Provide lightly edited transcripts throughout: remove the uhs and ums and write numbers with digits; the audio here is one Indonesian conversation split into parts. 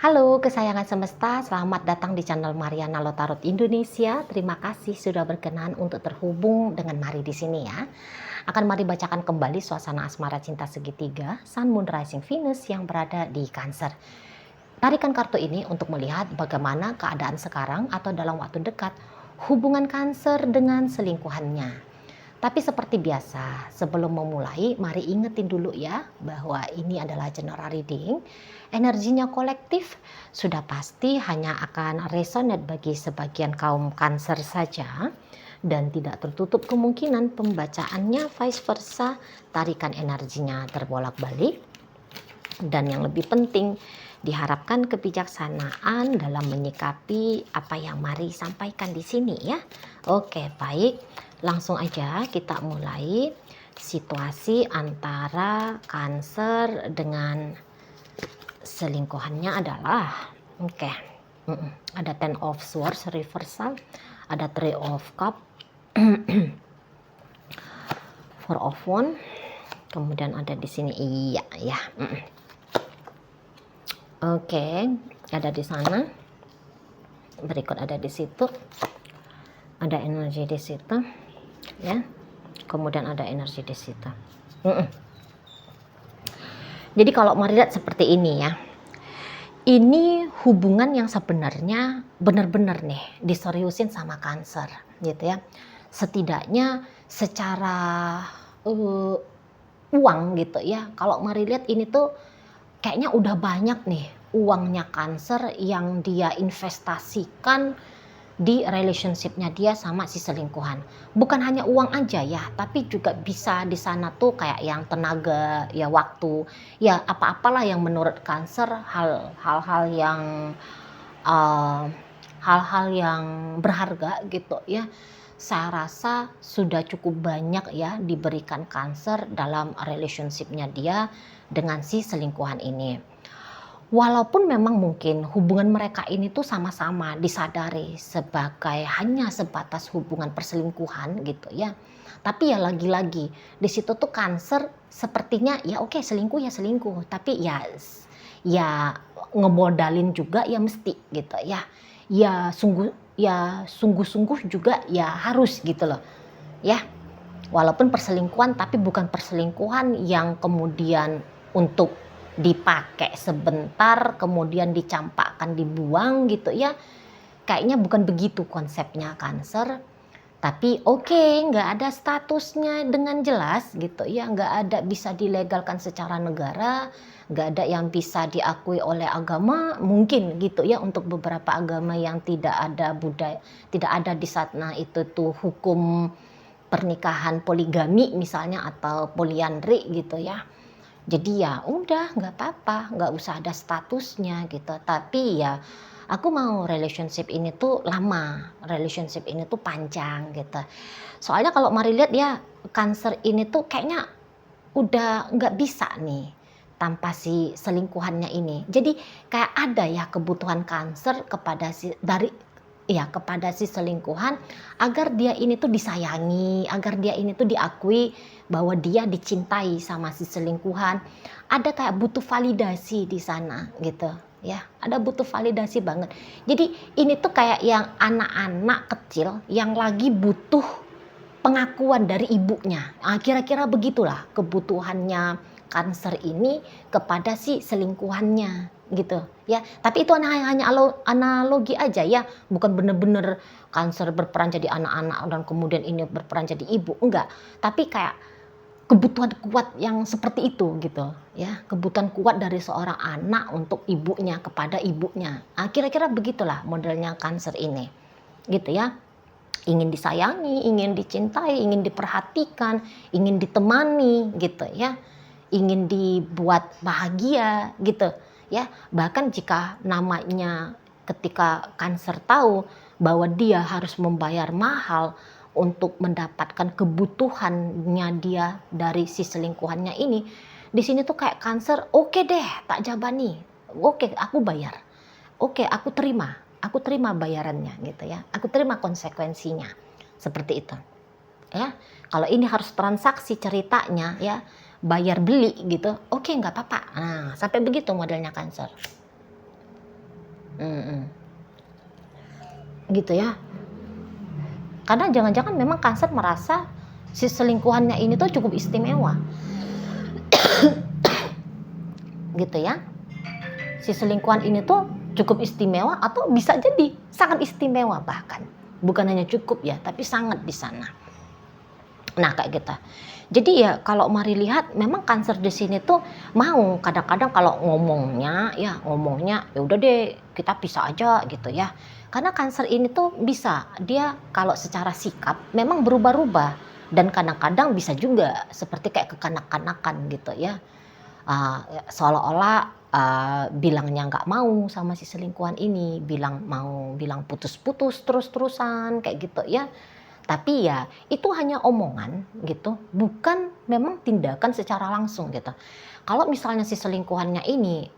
Halo kesayangan semesta, selamat datang di channel Mariana Lotarot Indonesia. Terima kasih sudah berkenan untuk terhubung dengan Mari di sini ya. Akan Mari bacakan kembali suasana asmara cinta segitiga Sun Moon Rising Venus yang berada di Cancer. Tarikan kartu ini untuk melihat bagaimana keadaan sekarang atau dalam waktu dekat hubungan Cancer dengan selingkuhannya. Tapi seperti biasa, sebelum memulai, mari ingetin dulu ya bahwa ini adalah general reading. Energinya kolektif, sudah pasti hanya akan resonate bagi sebagian kaum Cancer saja. Dan tidak tertutup kemungkinan pembacaannya vice versa, tarikan energinya terbolak-balik. Dan yang lebih penting, diharapkan kebijaksanaan dalam menyikapi apa yang Mari sampaikan di sini ya. Oke, baik. Langsung aja kita mulai situasi antara Cancer dengan selingkuhannya adalah ada Ten of Swords reversal, ada Three of Cup, Four of Wands, kemudian ada di sini iya ya. Oke, ada di sana. Berikut ada di situ. Ada energi di situ. Ya. Kemudian ada energi di situ. Jadi kalau Mari lihat seperti ini ya. Ini hubungan yang sebenarnya benar-benar nih diseriusin sama Cancer gitu ya. Setidaknya secara uang gitu ya. Kalau Mari lihat ini tuh kayaknya udah banyak nih uangnya Cancer yang dia investasikan di relationship-nya dia sama si selingkuhan. Bukan hanya uang aja ya, tapi juga bisa di sana tuh kayak yang tenaga, ya waktu, ya apa-apalah yang menurut Cancer hal-hal yang hal-hal yang berharga gitu ya. Saya rasa sudah cukup banyak ya diberikan Cancer dalam relationship-nya dia dengan si selingkuhan ini. Walaupun memang mungkin hubungan mereka ini tuh sama-sama disadari sebagai hanya sebatas hubungan perselingkuhan gitu ya. Tapi ya lagi-lagi di situ tuh Cancer sepertinya ya oke, selingkuh ya selingkuh, tapi ya ngemodalin juga ya mesti gitu ya. Sungguh-sungguh juga ya harus gitu loh. Ya. Walaupun perselingkuhan tapi bukan perselingkuhan yang kemudian untuk dipakai sebentar kemudian dicampakkan dibuang gitu ya, kayaknya bukan begitu konsepnya Cancer. Tapi nggak ada statusnya dengan jelas gitu ya, nggak ada bisa dilegalkan secara negara, nggak ada yang bisa diakui oleh agama mungkin gitu ya, untuk beberapa agama yang tidak ada budaya, tidak ada di sana itu tuh hukum pernikahan poligami misalnya atau poliandri gitu ya. Jadi ya udah nggak apa-apa, nggak usah ada statusnya gitu. Tapi ya aku mau relationship ini tuh lama, relationship ini tuh panjang gitu. Soalnya kalau Mari lihat ya Cancer ini tuh kayaknya udah nggak bisa nih tanpa si selingkuhannya ini. Jadi kayak ada ya kebutuhan Cancer kepada kepada si selingkuhan agar dia ini tuh disayangi, agar dia ini tuh diakui bahwa dia dicintai sama si selingkuhan. Ada kayak butuh validasi di sana gitu ya. Ada butuh validasi banget. Jadi ini tuh kayak yang anak-anak kecil yang lagi butuh pengakuan dari ibunya. Kira-kira begitulah kebutuhannya Cancer ini kepada si selingkuhannya gitu ya. Tapi itu hanya analogi aja ya, bukan bener-bener Cancer berperan jadi anak-anak dan kemudian ini berperan jadi ibu, enggak. Tapi kayak kebutuhan kuat yang seperti itu gitu ya, kebutuhan kuat dari seorang anak untuk ibunya kepada ibunya. Kira-kira begitulah modelnya Cancer ini gitu ya. Ingin disayangi, ingin dicintai, ingin diperhatikan, ingin ditemani gitu ya, ingin dibuat bahagia gitu ya. Bahkan jika namanya ketika Cancer tahu bahwa dia harus membayar mahal untuk mendapatkan kebutuhannya dia dari si selingkuhannya ini, di sini tuh kayak Cancer oke deh tak jabani, oke aku bayar, oke aku terima bayarannya gitu ya, aku terima konsekuensinya seperti itu ya. Kalau ini harus transaksi ceritanya ya, bayar beli gitu, oke nggak apa-apa. Nah sampai begitu modelnya Cancer Mm-mm. Gitu ya. Karena jangan-jangan memang Cancer merasa si selingkuhannya ini tuh cukup istimewa. Gitu ya. Si selingkuhan ini tuh cukup istimewa atau bisa jadi sangat istimewa bahkan. Bukan hanya cukup ya, tapi sangat di sana. Nah, kayak gitu. Jadi ya kalau mari lihat memang Cancer di sini tuh mau kadang-kadang kalau ngomongnya ya udah deh kita pisah aja gitu ya. Karena Cancer ini tuh bisa dia kalau secara sikap memang berubah-ubah dan kadang-kadang bisa juga seperti kayak kekanak-kanakan gitu ya. Seolah-olah bilangnya nggak mau sama si selingkuhan ini, bilang putus-putus terus-terusan kayak gitu ya. Tapi ya itu hanya omongan gitu, bukan memang tindakan secara langsung gitu. Kalau misalnya si selingkuhannya ini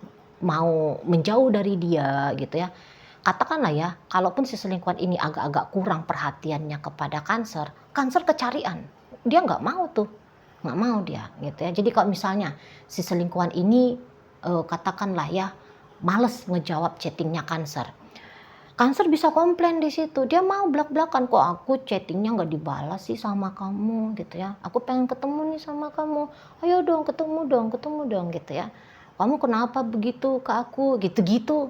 mau menjauh dari dia gitu ya, katakanlah ya, kalaupun si selingkuhan ini agak-agak kurang perhatiannya kepada Cancer, Cancer kecarian, dia nggak mau tuh, nggak mau dia gitu ya. Jadi kalau misalnya si selingkuhan ini katakanlah ya males ngejawab chattingnya Cancer, Cancer bisa komplain di situ. Dia mau belak-belakan, kok aku chattingnya nggak dibalas sih sama kamu gitu ya. Aku pengen ketemu nih sama kamu. Ayo dong ketemu dong gitu ya. Kamu kenapa begitu ke aku? Gitu-gitu.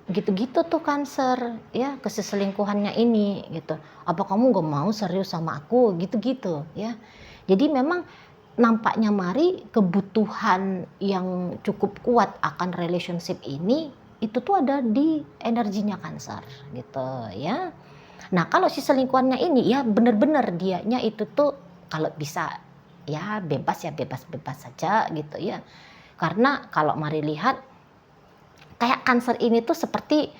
Gitu-gitu tuh Cancer ya ke selingkuhannya ini gitu. Apa kamu nggak mau serius sama aku? Gitu-gitu ya. Jadi memang nampaknya mari kebutuhan yang cukup kuat akan relationship ini itu tuh ada di energinya Cancer gitu ya. Nah kalau si selingkuhannya ini ya bener-bener dianya itu tuh kalau bisa ya bebas saja gitu ya. Karena kalau mari lihat kayak Cancer ini tuh seperti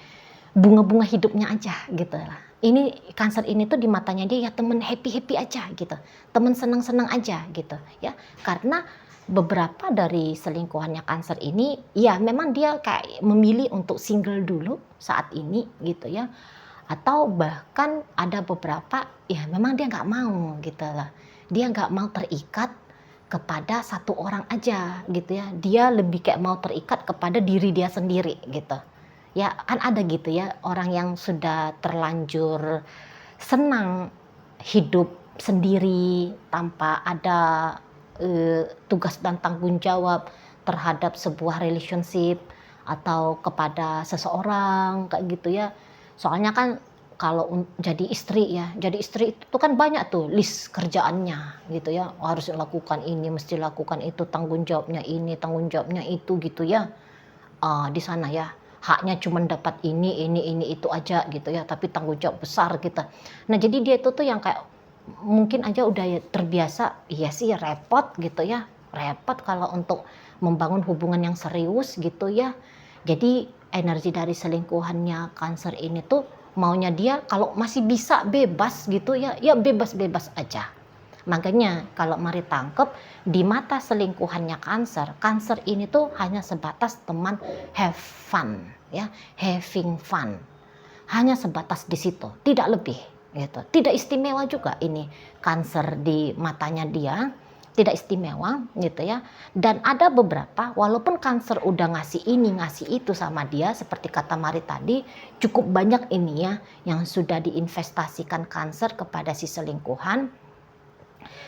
bunga-bunga hidupnya aja gitu lah. Ini Cancer ini tuh di matanya dia ya temen happy-happy aja gitu. Temen senang-senang aja gitu ya. Karena beberapa dari selingkuhannya Cancer ini ya memang dia kayak memilih untuk single dulu saat ini gitu ya. Atau bahkan ada beberapa ya memang dia nggak mau gitu lah. Dia nggak mau terikat kepada satu orang aja gitu ya. Dia lebih kayak mau terikat kepada diri dia sendiri gitu. Ya kan ada gitu ya orang yang sudah terlanjur senang hidup sendiri tanpa ada tugas dan tanggung jawab terhadap sebuah relationship atau kepada seseorang kayak gitu ya. Soalnya kan kalau jadi istri itu kan banyak tuh list kerjaannya gitu ya, harus lakukan ini, mesti lakukan itu, tanggung jawabnya ini, tanggung jawabnya itu gitu ya. Di sana ya haknya cuma dapat ini itu aja gitu ya, tapi tanggung jawab besar gitu. Nah jadi dia itu tuh yang kayak mungkin aja udah terbiasa, iya sih repot gitu ya, repot kalau untuk membangun hubungan yang serius gitu ya. Jadi energi dari selingkuhannya Cancer ini tuh maunya dia kalau masih bisa bebas gitu ya, ya bebas-bebas aja. Makanya kalau mari tangkep di mata selingkuhannya Cancer ini tuh hanya sebatas teman have fun ya, having fun. Hanya sebatas di situ, tidak lebih gitu. Tidak istimewa juga ini Cancer di matanya dia, tidak istimewa gitu ya. Dan ada beberapa walaupun Cancer udah ngasih ini ngasih itu sama dia seperti kata Mari tadi, cukup banyak ini ya yang sudah diinvestasikan Cancer kepada si selingkuhan.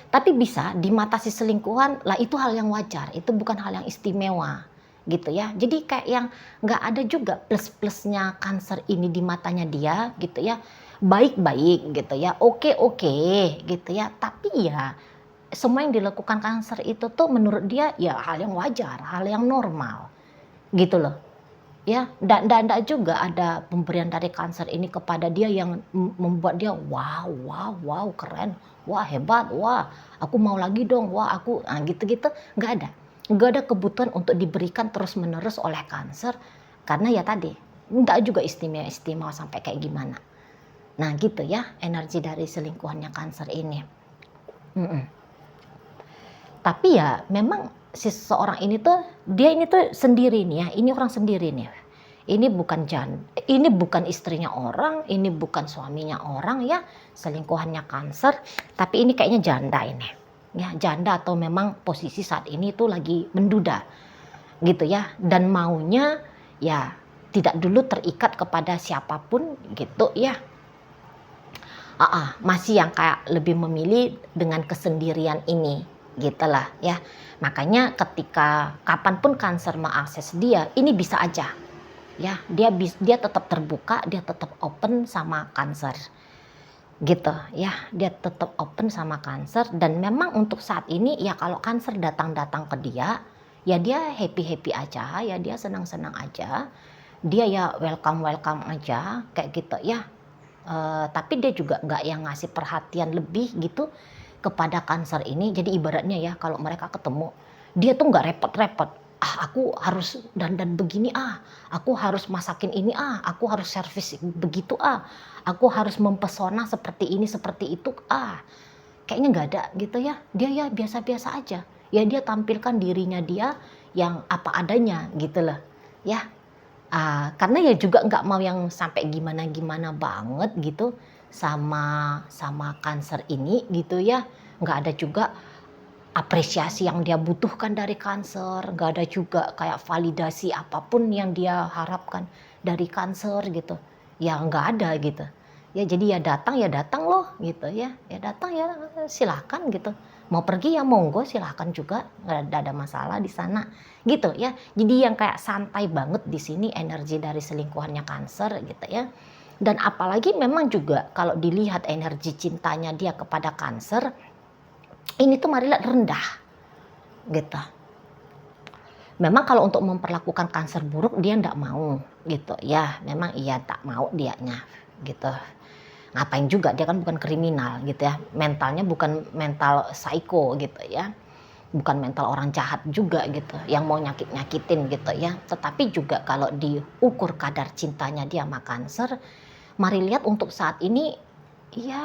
Tapi bisa di mata si selingkuhan lah itu hal yang wajar, itu bukan hal yang istimewa gitu ya. Jadi kayak yang nggak ada juga plus-plusnya Cancer ini di matanya dia gitu ya. Baik-baik gitu ya, oke-oke gitu ya. Tapi ya semua yang dilakukan Cancer itu tuh menurut dia ya hal yang wajar, hal yang normal gitu loh. Ya, ndak juga ada pemberian dari Cancer ini kepada dia yang membuat dia wow keren, wah hebat, wah aku mau lagi dong, wah aku gitu-gitu nggak ada. Nggak ada kebutuhan untuk diberikan terus-menerus oleh Cancer karena ya tadi ndak juga istimewa sampai kayak gimana. Nah gitu ya energi dari selingkuhannya Cancer ini. Tapi ya memang si seseorang ini tuh dia ini tuh sendiri nih ya, ini orang sendiri nih. Ini bukan istrinya orang, ini bukan suaminya orang ya, selingkuhannya Cancer, tapi ini kayaknya janda ini. Ya, janda atau memang posisi saat ini tuh lagi menduda gitu ya. Dan maunya ya tidak dulu terikat kepada siapapun gitu ya. Masih yang kayak lebih memilih dengan kesendirian ini gitu lah ya. Makanya ketika kapanpun Cancer mengakses dia, ini bisa aja ya, dia tetap terbuka, dia tetap open sama Cancer gitu ya, dia tetap open sama Cancer. Dan memang untuk saat ini ya, kalau Cancer datang ke dia ya, dia happy aja ya, dia senang aja, dia ya welcome aja kayak gitu ya. Tapi dia juga nggak yang ngasih perhatian lebih gitu kepada Cancer ini. Jadi ibaratnya ya, kalau mereka ketemu, dia tuh nggak repot-repot. Aku harus dandan begini, aku harus masakin ini, aku harus servis begitu, aku harus mempesona seperti ini seperti itu, kayaknya nggak ada gitu ya. Dia ya biasa-biasa aja. Ya dia tampilkan dirinya dia yang apa adanya gitu loh ya. Karena ya juga nggak mau yang sampai gimana-gimana banget gitu sama Cancer ini gitu ya. Nggak ada juga apresiasi yang dia butuhkan dari Cancer, nggak ada juga kayak validasi apapun yang dia harapkan dari Cancer gitu. Ya nggak ada gitu. Ya jadi ya datang loh gitu ya. Ya datang ya silakan gitu. Mau pergi ya monggo, silahkan juga, nggak ada masalah di sana gitu ya. Jadi yang kayak santai banget di sini energi dari selingkuhannya Cancer gitu ya. Dan apalagi memang juga kalau dilihat energi cintanya dia kepada Cancer, ini tuh Marila rendah gitu. Memang kalau untuk memperlakukan Cancer buruk dia ndak mau gitu ya. Memang iya tak mau dianya gitu. Ngapain juga, dia kan bukan kriminal gitu ya. Mentalnya bukan mental psycho gitu ya. Bukan mental orang jahat juga gitu, yang mau nyakitin gitu ya. Tetapi juga kalau diukur kadar cintanya dia sama Cancer, mari lihat untuk saat ini ya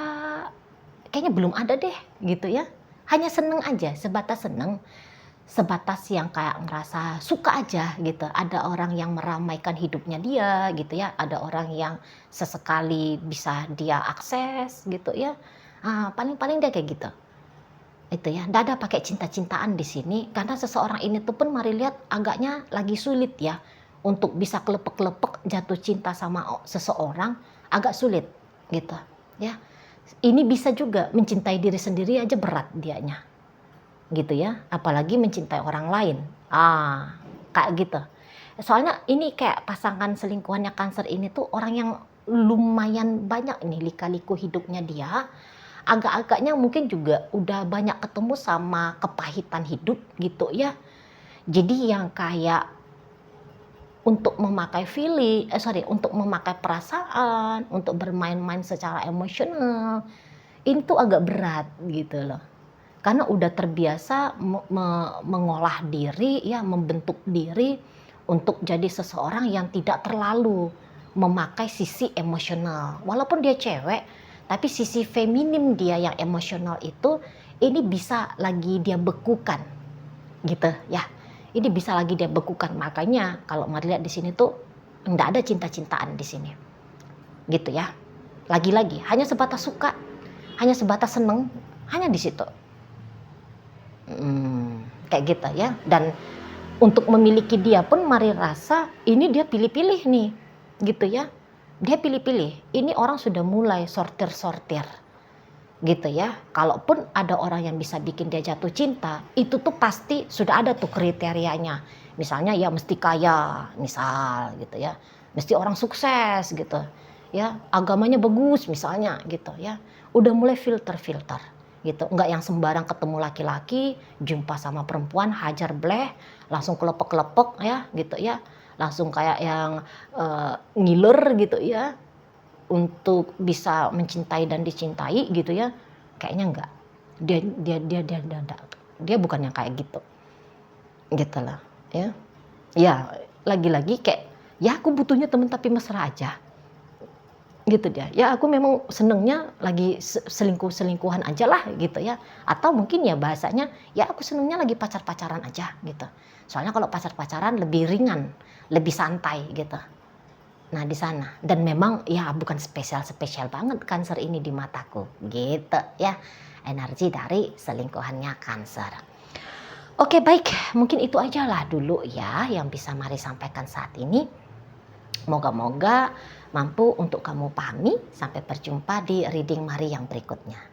kayaknya belum ada deh gitu ya. Hanya seneng aja, sebatas seneng, sebatas yang kayak ngerasa suka aja gitu. Ada orang yang meramaikan hidupnya dia gitu ya, ada orang yang sesekali bisa dia akses gitu ya. Paling dia kayak gitu. Itu ya, nggak ada pakai cinta-cintaan di sini, karena seseorang ini tuh pun mari lihat agaknya lagi sulit ya untuk bisa kelepek-kelepek jatuh cinta sama seseorang, agak sulit gitu ya. Ini bisa juga mencintai diri sendiri aja berat dianya gitu ya, apalagi mencintai orang lain. Kayak gitu. Soalnya ini kayak pasangan selingkuhannya Cancer ini tuh orang yang lumayan banyak nih lika-liku hidupnya dia. Agak-agaknya mungkin juga udah banyak ketemu sama kepahitan hidup gitu ya. Jadi yang kayak untuk memakai untuk memakai perasaan, untuk bermain-main secara emosional, ini tuh agak berat gitu loh. Karena udah terbiasa mengolah diri ya, membentuk diri untuk jadi seseorang yang tidak terlalu memakai sisi emosional. Walaupun dia cewek, tapi sisi feminim dia yang emosional itu ini bisa lagi dia bekukan gitu ya. Ini bisa lagi dia bekukan. Makanya kalau Mari lihat di sini tuh enggak ada cinta-cintaan di sini. Gitu ya. Lagi-lagi hanya sebatas suka, hanya sebatas seneng, hanya di situ. Kayak gitu ya. Dan untuk memiliki dia pun Mari rasa ini dia pilih-pilih nih gitu ya. Dia pilih-pilih. Ini orang sudah mulai sortir-sortir gitu ya. Kalaupun ada orang yang bisa bikin dia jatuh cinta, itu tuh pasti sudah ada tuh kriterianya. Misalnya ya mesti kaya, misal gitu ya. Mesti orang sukses gitu ya. Agamanya bagus misalnya gitu ya. Udah mulai filter gitu. Enggak yang sembarang ketemu laki-laki, jumpa sama perempuan, hajar bleh, langsung kelepek-kelepek ya gitu ya. Langsung kayak yang ngiler gitu ya, untuk bisa mencintai dan dicintai gitu ya. Kayaknya enggak. Dia bukan yang kayak gitu. Gitu lah ya. Ya, lagi-lagi kayak ya aku butuhnya temen tapi mesra aja. Gitu dia. Ya aku memang senengnya lagi selingkuhan aja lah gitu ya. Atau mungkin ya bahasanya ya aku senengnya lagi pacaran aja gitu. Soalnya kalau pacaran lebih ringan, lebih santai gitu. Nah di sana. Dan memang ya bukan spesial banget Cancer ini di mataku gitu ya. Energi dari selingkuhannya Cancer. Oke baik, mungkin itu aja lah dulu ya yang bisa Mari sampaikan saat ini. Moga-moga mampu untuk kamu pahami. Sampai berjumpa di reading Mari yang berikutnya.